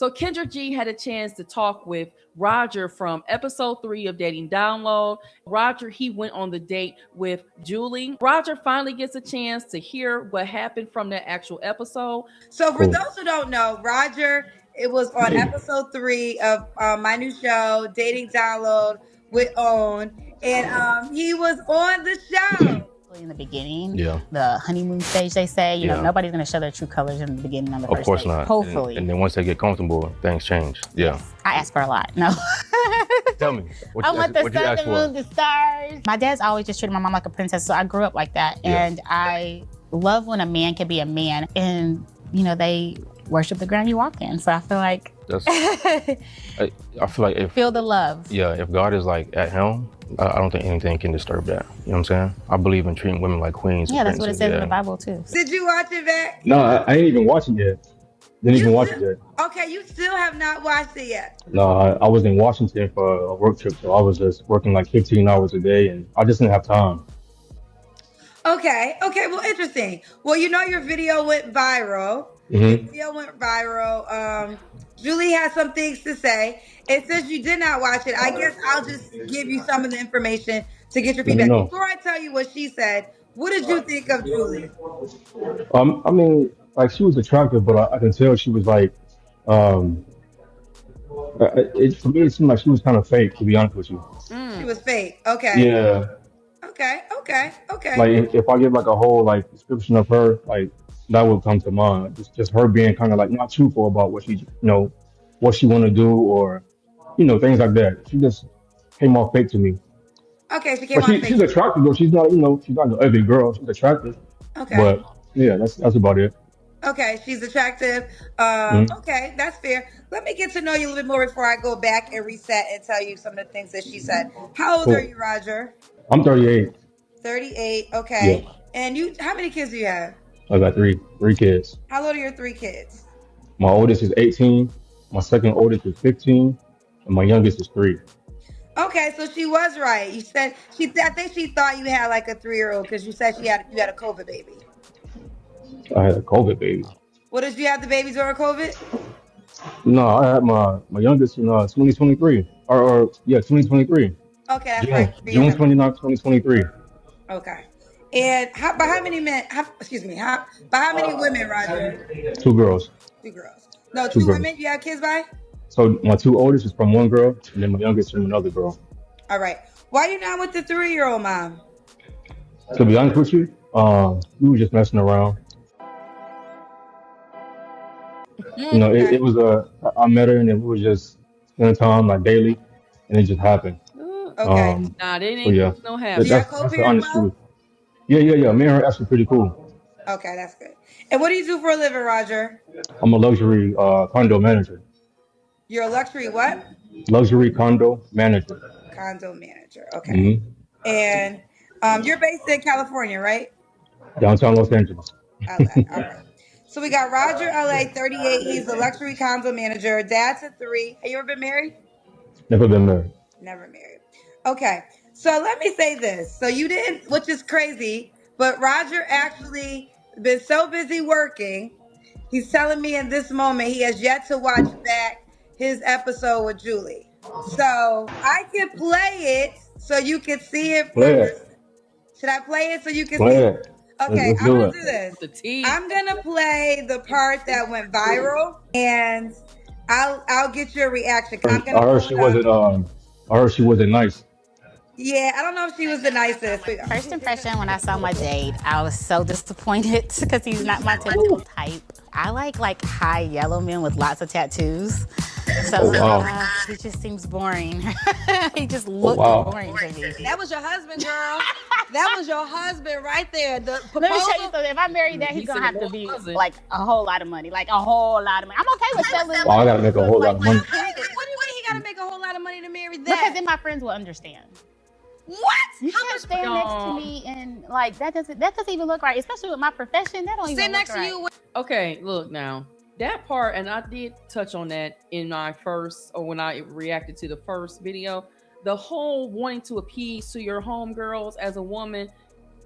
So Kendra G had a chance to talk with Roger from episode 3 of Dating Download. Roger, he went on the date with Julie. Roger finally gets a chance to hear what happened from that actual episode. So for those who don't know, Roger, it was on episode 3 of my new show, Dating Download with Own. And he was on the show. In the beginning, the honeymoon stage, they say, you know, nobody's going to show their true colors in the beginning on the first date. Of course not. Hopefully. And then once they get comfortable, things change. Yeah. I ask for a lot. No. Tell me. I want the sun, the moon, the stars. My dad's always just treated my mom like a princess, so I grew up like that. Yeah. And I love when a man can be a man and, you know, they worship the ground you walk in. So I feel like I feel like if feel the love. Yeah, if God is like at helm, I don't think anything can disturb that. You know what I'm saying? I believe in treating women like queens. Yeah, that's what it says in the Bible too. Did you watch it back? No, I ain't even watching it yet. Didn't even watch it yet. Okay, you still have not watched it yet. No, I was in Washington for a work trip, so I was just working like 15 hours a day, and I just didn't have time. Okay, well, interesting. Well, you know your video went viral. Mm-hmm. Your video went viral. Julie has some things to say. And since you did not watch it, I guess I'll just give you some of the information to get your feedback. Before I tell you what she said, what did you think of Julie? I mean, like, she was attractive, but I can tell she was like, for me, it seemed like she was kind of fake, to be honest with you. She was fake. Okay. Yeah. Okay. Like, if I give like a whole like description of her, like that would come to mind. Just her being kind of like not truthful about what she, you know, what she want to do, or, you know, things like that. She just came off fake to me. Okay, she came off fake. She's attractive, though. She's not, you know, she's not an ugly girl. She's attractive. Okay. But yeah, that's about it. Okay, she's attractive. Okay, that's fair. Let me get to know you a little bit more before I go back and reset and tell you some of the things that she said. How old are you, Roger? I'm 38. 38, okay. Yeah. And you, how many kids do you have? I got three kids. How old are your 3 kids? My oldest is 18. My second oldest is 15. And my youngest is 3. Okay, so she was right. You said I think she thought you had like a 3-year-old because you said you had a COVID baby. I had a COVID baby. What, did you have the babies during COVID? No, I had my youngest in 2023. Or 2023. Okay, that's right. June 29th, 2023. Okay. And by how many men? By how many women, Roger? 2 girls. 2 girls. No, 2 women. You have kids by? So my 2 oldest is from one girl, and then my youngest from another girl. All right. Why you not with the 3-year-old mom? To be honest with you, we were just messing around. You know, it was I met her and then we were just spending time like daily, and it just happened. Okay. Nah, they ain't no happy. That's the honest truth. Yeah. Me and her actually pretty cool. Okay, that's good. And what do you do for a living, Roger? I'm a luxury condo manager. You're a luxury what? Luxury condo manager. Condo manager. Okay. Mm-hmm. And you're based in California, right? Downtown Los Angeles. LA. All right. So we got Roger, LA, 38. He's a luxury condo manager. Dad's at 3. Have you ever been married? Never been married. Never married. Okay. So let me say this. So you didn't, which is crazy, but Roger actually been so busy working. He's telling me in this moment he has yet to watch back his episode with Julie. So I can play it so you can see it first. Should I play it so you can see it? Okay, I'm going to do this. I'm going to play the part that went viral, and I'll get your reaction. I heard she wasn't nice. Yeah, I don't know if she was the nicest. First impression, when I saw my date, I was so disappointed because he's not my typical type. I like high yellow men with lots of tattoos. So it just seems boring. He just looked boring to me. That was your husband, girl. That was your husband right there. Let me tell you something. If I marry that, he's gonna have to be like a whole lot of money. Like a whole lot of money. I'm okay with selling. Oh, I gotta make a whole lot of money. What do you mean he gotta make a whole lot of money to marry that? Because then my friends will understand. What? You can't stand next to me and like that doesn't even look right, especially with my profession. That don't even look next right. to you. Okay, look now. That part, and I did touch on that in my when I reacted to the first video. The whole wanting to appease to your homegirls as a woman,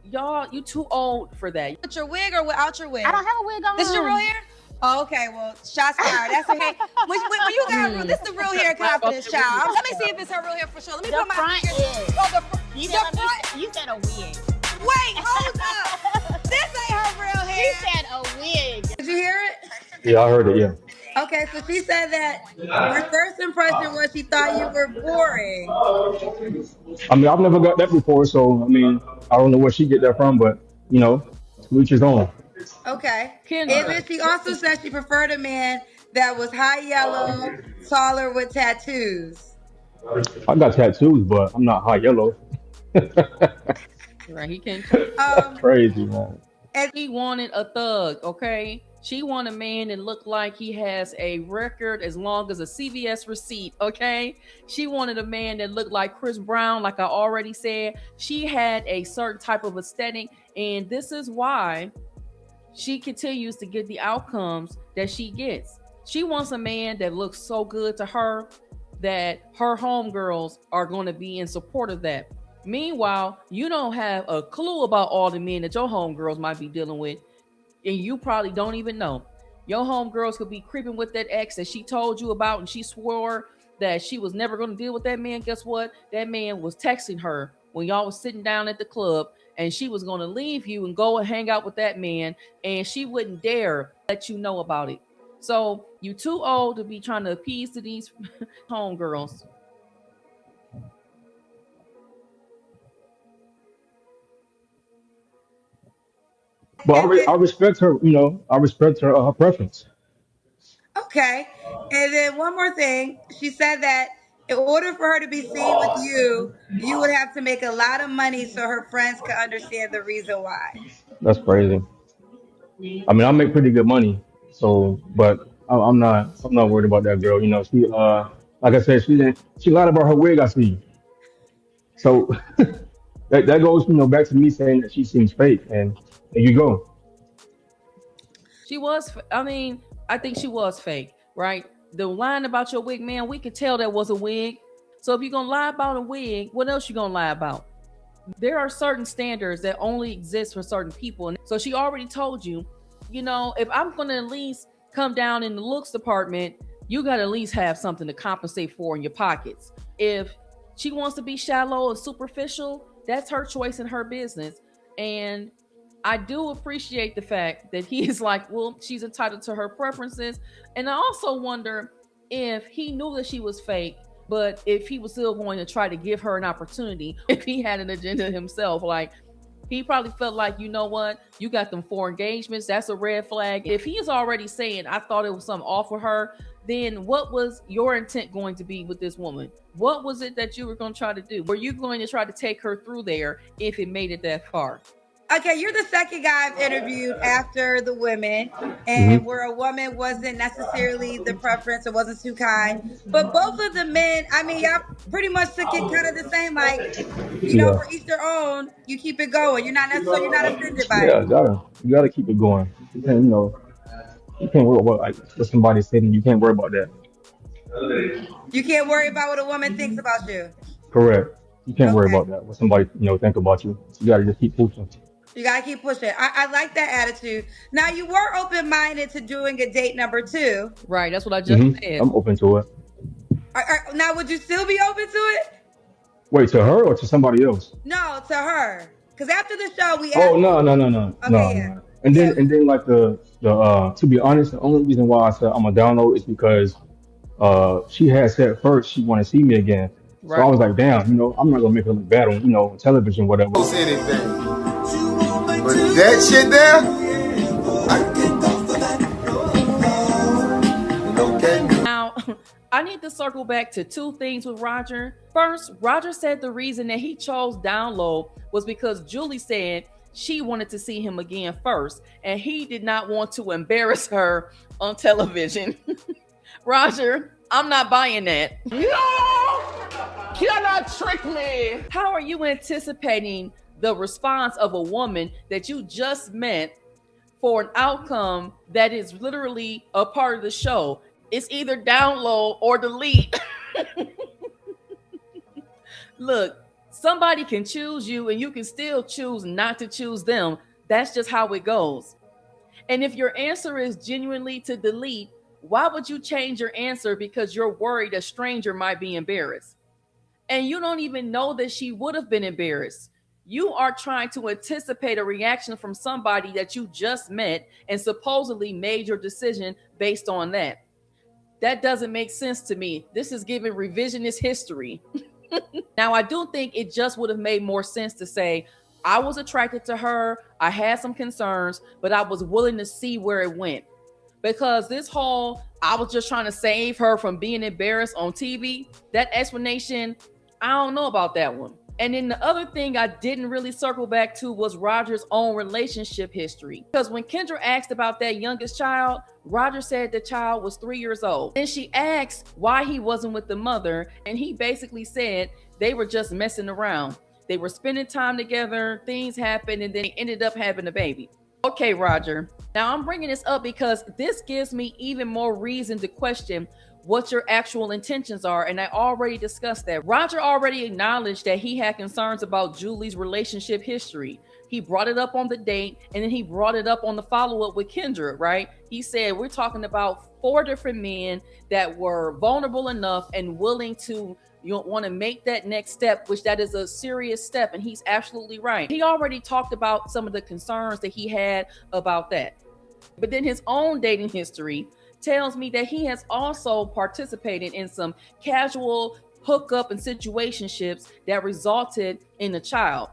y'all, you too old for that. With your wig or without your wig? I don't have a wig on. This is your real hair? Oh, okay, well, shots fired. That's okay. When you got real, this is the real hair confidence, child. Let me see if it's her real hair for sure. Let me The put my front fingers. is. Oh, You the said, front. you said a wig. Wait, hold up. This ain't her real She hair. said a wig. Did you hear it? Yeah, I heard it. Yeah. Okay, so she said that her first impression was she thought you were boring. I mean, I've never got that before, so I mean, I don't know where she get that from, but you know, to each his own. Okay. And Kendra, then she also said she preferred a man that was high yellow, taller with tattoos. I got tattoos, but I'm not high yellow. right? He can. That's Um, crazy, man. and She wanted a thug, okay? She wanted a man that looked like he has a record as long as a CVS receipt, okay? She wanted a man that looked like Chris Brown, like I already said. She had a certain type of aesthetic, and this is why she continues to get the outcomes that she gets. She wants a man that looks so good to her that her homegirls are going to be in support of that. Meanwhile, you don't have a clue about all the men that your homegirls might be dealing with, and you probably don't even know. Your homegirls could be creeping with that ex that she told you about, and she swore that she was never going to deal with that man. Guess what? That man was texting her when y'all was sitting down at the club, and she was going to leave you and go and hang out with that man, and she wouldn't dare let you know about it. So you too old to be trying to appease to these homegirls. But and then I respect her. You know, I respect her preference. okay. And then one more thing. She said that in order for her to be seen with you, you would have to make a lot of money so her friends could understand the reason why. That's crazy. I mean, I make pretty good money, so but I'm not worried about that girl. You know, she like I said, she lied about her wig. I see. So that goes, you know, back to me saying that she seems fake, and there you go. She was, I mean, I think she was fake, right? The line about your wig, man, we could tell that was a wig. So if you're going to lie about a wig, what else you going to lie about? There are certain standards that only exist for certain people. And so she already told you, if I'm going to at least come down in the looks department, you got to at least have something to compensate for in your pockets. If she wants to be shallow and superficial, that's her choice and her business. And I do appreciate the fact that he is like, well, she's entitled to her preferences. And I also wonder if he knew that she was fake, but if he was still going to try to give her an opportunity, if he had an agenda himself, like he probably felt like, you know what, you got them 4 engagements, that's a red flag. If he is already saying, I thought it was something off with her, then what was your intent going to be with this woman? What was it that you were going to try to do? Were you going to try to take her through there if it made it that far? Okay, you're the second guy I've interviewed after the women, and Hmm. where a woman wasn't necessarily the preference or wasn't too kind. But both of the men, I mean, y'all pretty much took it kind of the same. Like, Yeah, for each their own. You keep it going. You're not offended by yeah, it. you gotta keep it going. You can't, you know, you can't worry about like what somebody said, and you can't worry about that. You can't worry about what a woman thinks about you. Correct. You can't worry Okay, about that. What somebody, you know, think about you. You gotta just keep pushing. you gotta keep pushing. I like that attitude. Now you were open minded to doing a date number two. Right, that's what I just said. I'm open to it. Now would you still be open to it? Wait, to her or to somebody else? No, to her. Because after the show, we Oh asked. no, Okay, yeah, no. yeah. And then like the to be honest, the only reason why I said I'm a download is because she had said first she want to see me again. So I Right. was like, damn, you know, I'm not gonna make her look bad on, you know, television, whatever. Anything. But that shit there, no can do. Now, I need to circle back to 2 things with Roger. First, Roger said the reason that he chose download was because Julie said she wanted to see him again first, and he did not want to embarrass her on television. Roger, I'm not buying that. Cannot trick me. How are you anticipating the response of a woman that you just met for an outcome that is literally a part of the show? It's either download or delete. Look, somebody can choose you and you can still choose not to choose them. That's just how it goes. And if your answer is genuinely to delete, why would you change your answer because you're worried a stranger might be embarrassed? And you don't even know that she would have been embarrassed. You are trying to anticipate a reaction from somebody that you just met and supposedly made your decision based on that. That doesn't make sense to me. This is giving revisionist history. Now, I do think it just would have made more sense to say, I was attracted to her, I had some concerns, but I was willing to see where it went. Because this whole, I was just trying to save her from being embarrassed on TV, that explanation, I don't know about that one. And then the other thing I didn't really circle back to was Roger's own relationship history. Because when Kendra asked about that youngest child, Roger said the child was 3 years old. Then she asked why he wasn't with the mother, and he basically said they were just messing around. They were spending time together, things happened, and then they ended up having a baby. Okay, Roger. Now I'm bringing this up because this gives me even more reason to question what your actual intentions are. And I already discussed that. Roger already acknowledged that he had concerns about Julie's relationship history. He brought it up on the date, and then he brought it up on the follow-up with Kendra, right? He said, we're talking about 4 different men that were vulnerable enough and willing to want to make that next step, which that is a serious step. And he's absolutely right. He already talked about some of the concerns that he had about that. But then his own dating history tells me that he has also participated in some casual hookup and situationships that resulted in a child.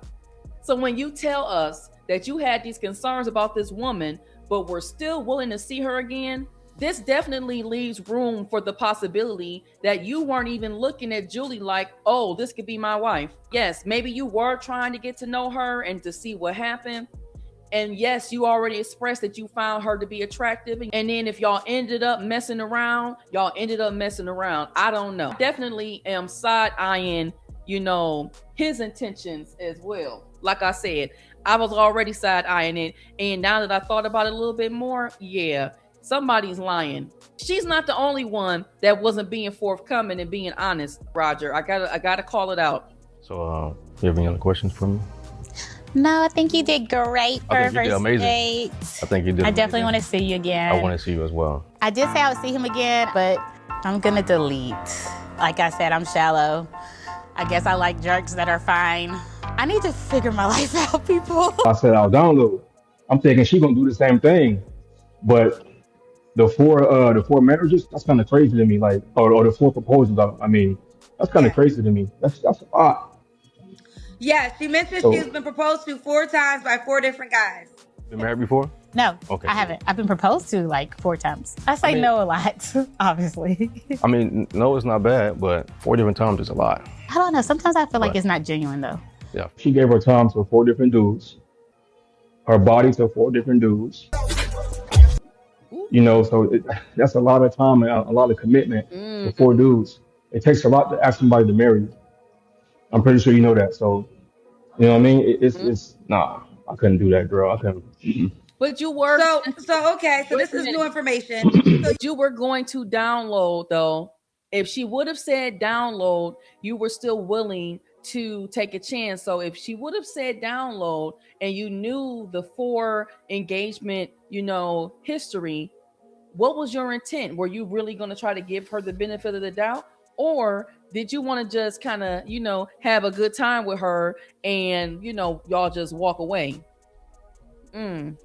So when you tell us that you had these concerns about this woman, but were still willing to see her again, this definitely leaves room for the possibility that you weren't even looking at Julie like, oh, this could be my wife. Yes, maybe you were trying to get to know her and to see what happened. And yes, you already expressed that you found her to be attractive. And then if y'all ended up messing around, y'all ended up messing around. I don't know. Definitely am side-eyeing, his intentions as well. Like I said, I was already side-eyeing it. And now that I thought about it a little bit more, yeah, somebody's lying. She's not the only one that wasn't being forthcoming and being honest, Roger. I gotta call it out. So, you have any other questions for me? No, I think you did great for think you did first amazing. date. I think you did. I definitely want to see you again. I want to see you as well. I did say I would see him again, but I'm gonna delete. Like I said, I'm shallow. I guess I like jerks that are fine. I need to figure my life out, people. I said I'll download. I'm thinking she gonna do the same thing, but the four marriages, that's kind of crazy to me. Like, or the 4 proposals. I mean, that's kind of crazy to me. That's a lot. Yeah, she mentioned she's been proposed to 4 times by 4 different guys. Been married before? No, Okay. I haven't. I've been proposed to like 4 times. I say no a lot, obviously. I mean, no, it's not bad, but 4 different times is a lot. I don't know. Sometimes I feel like it's not genuine though. Yeah. She gave her time to 4 different dudes, her body to 4 different dudes. So that's a lot of time and a lot of commitment to 4 dudes. It takes a lot to ask somebody to marry you. I'm pretty sure you know that. So, you know what I mean? It's nah. I couldn't do that, girl. I couldn't. But you were okay. So this is new information. So you were going to download though. If she would have said download, you were still willing to take a chance. So if she would have said download and you knew the 4 engagement, history, what was your intent? Were you really going to try to give her the benefit of the doubt? Or did you want to just kind of, have a good time with her and, y'all just walk away? You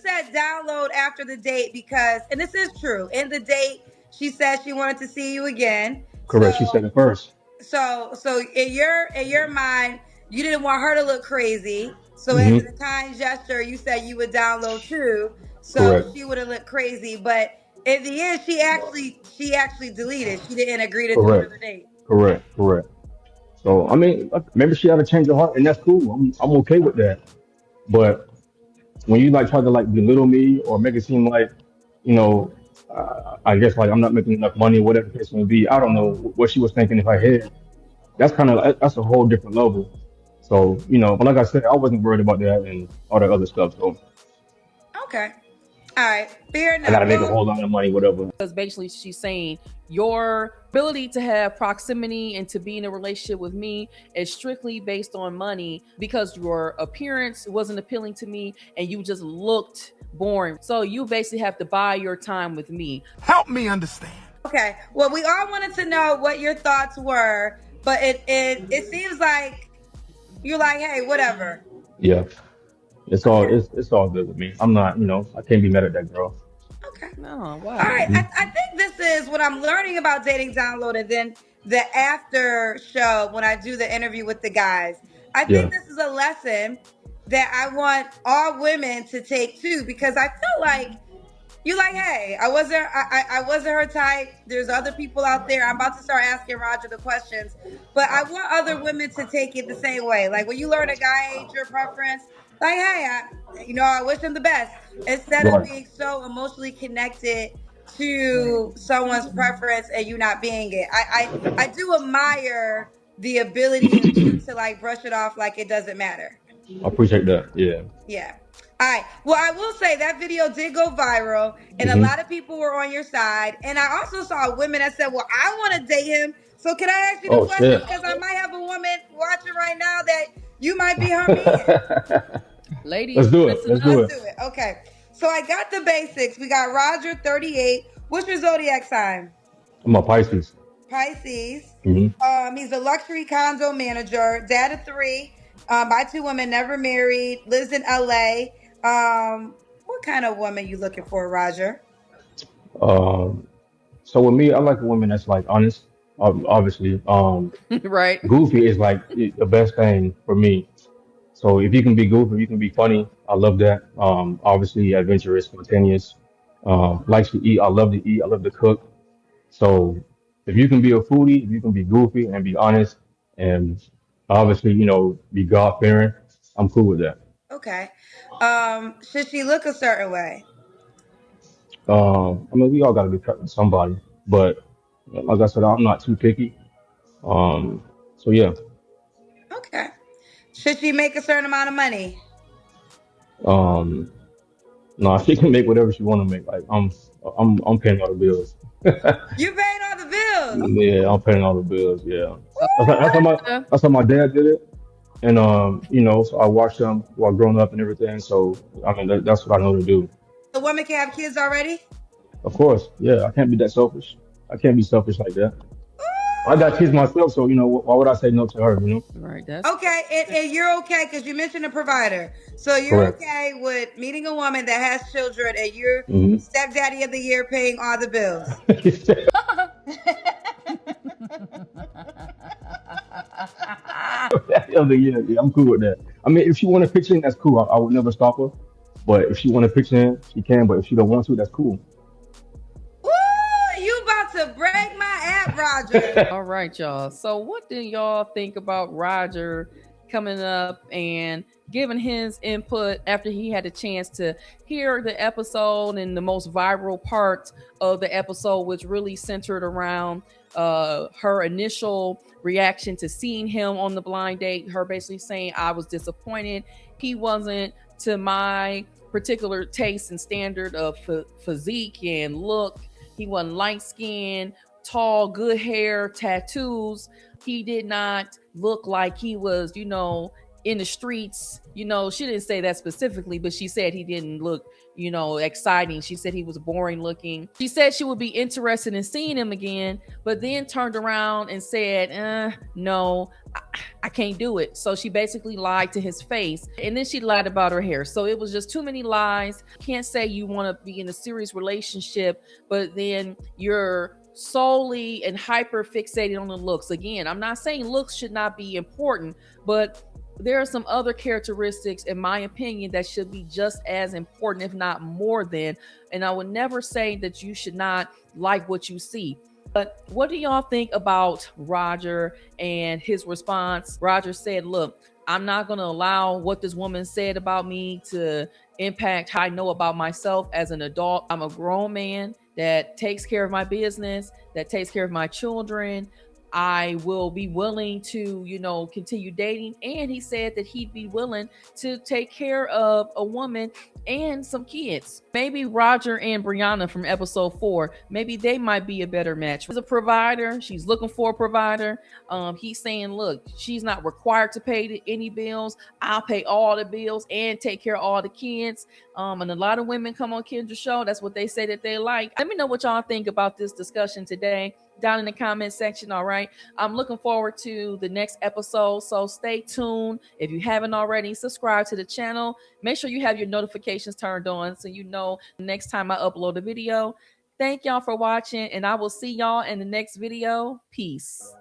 said download after the date because, and this is true, in the date, she said she wanted to see you again. Correct. She said it first. So in your mind, you didn't want her to look crazy. So as a kind gesture, you said you would download too. So Correct. she wouldn't look crazy. But in the end, she actually deleted. She didn't agree to do another date. Correct. So I mean, maybe she had to change her heart, and that's cool. I'm okay with that. But when you try to belittle me or make it seem like, I guess I'm not making enough money, whatever the case may be. I don't know what she was thinking in her head. That's a whole different level. So, but like I said, I wasn't worried about that and all that other stuff. So Okay. All right, fair I got enough. to make a Well, whole lot of money, whatever. Because basically she's saying your ability to have proximity and to be in a relationship with me is strictly based on money because your appearance wasn't appealing to me and you just looked boring. So you basically have to buy your time with me. Help me understand. okay. Well, we all wanted to know what your thoughts were, but it seems like you're like, hey, whatever. Yeah, Okay. it's all good with me. I'm not, I can't be mad at that girl. Okay. No, All wow. right. I think this is what I'm learning about dating download, and then the after show when I do the interview with the guys. I Yeah. think this is a lesson that I want all women to take too, because I feel like you like, hey, I wasn't her type. There's other people out there. I'm about to start asking Roger the questions, but I want other women to take it the same way. Like when you learn a guy ain't your preference, like, hey, I wish him the best. Instead of Right. being so emotionally connected to someone's preference and you not being it. I do admire the ability of you to like brush it off like it doesn't matter. I appreciate that. Yeah. Yeah. All right. Well, I will say that video did go viral, and a Hmm. lot of people were on your side. And I also saw women that said, "Well, I want to date him." So, can I ask you the Oh question? shit. Because I might have a woman watching right now that you might be her man. Let's Ladies, do it. listen Let's do up. Let's it. do it. Okay. So I got the basics. We got Roger, 38. What's your zodiac sign? I'm a Pisces. Pisces. Hmm. He's a luxury condo manager, dad of three, by two women, never married, lives in LA. What kind of woman you looking for, Roger? Um, so with me, I like a woman that's like honest. Obviously, Right. goofy is like the best thing for me. So if you can be goofy, you can be funny. I love that. Obviously adventurous, spontaneous. Likes to eat. I love to eat. I love to cook. So if you can be a foodie, if you can be goofy and be honest, and obviously, be God fearing, I'm cool with that. Okay. Should she look a certain way? I mean, we all got to be cut with somebody, but like I said, I'm not too picky. So yeah. Okay. Should she make a certain amount of money? Um, no, she can make whatever she want to make. Like I'm paying all the bills. You paying all the bills. Yeah, I'm paying all the bills. Yeah, So, uh, that's how my dad did it, and so I watched him while growing up and everything. So I mean, that's what I know to do. The woman can have kids already? Of course, yeah, I can't be that selfish. I can't be selfish like that. I got kids myself, so why would I say no to her? right, that's Okay, and you're okay because you mentioned a provider. So you're Correct. okay with meeting a woman that has children and you're Hmm. stepdaddy of the year paying all the bills. Yeah, yeah, I'm cool with that. I mean, if she want to pitch in, that's cool. I would never stop her. But if she want to pitch in, she can. But if she don't want to, that's cool. Ooh, you about to break my app, Roger. all right, y'all. So, what do y'all think about Roger coming up and giving his input after he had a chance to hear the episode and the most viral part of the episode, which really centered around her initial reaction to seeing him on the blind date? Her basically saying, I was disappointed. He wasn't to my particular taste and standard of physique and look. He wasn't light skinned, tall, good hair, tattoos. He did not look like he was, in the streets. She didn't say that specifically, but she said he didn't look, exciting. She said he was boring looking. She said she would be interested in seeing him again, but then turned around and said, no, I can't do it. So she basically lied to his face, and then she lied about her hair. So it was just too many lies. Can't say you want to be in a serious relationship, but then you're solely and hyper fixated on the looks. Again, I'm not saying looks should not be important, but there are some other characteristics, in my opinion, that should be just as important, if not more than. And I would never say that you should not like what you see. But what do y'all think about Roger and his response? Roger said, look, I'm not going to allow what this woman said about me to impact how I know about myself as an adult. I'm a grown man that takes care of my business, that takes care of my children. I will be willing to, continue dating. And he said that he'd be willing to take care of a woman and some kids. Maybe Roger and Brianna from episode 4, maybe they might be a better match. She's a provider. She's looking for a provider. He's saying, look, she's not required to pay any bills. I'll pay all the bills and take care of all the kids. And a lot of women come on Kendra's show. That's what they say that they like. Let me know what y'all think about this discussion today down in the comment section. All right. I'm looking forward to the next episode. So stay tuned. If you haven't already, subscribe to the channel. Make sure you have your notifications turned on so you know next time I upload a video. Thank y'all for watching, and I will see y'all in the next video. Peace.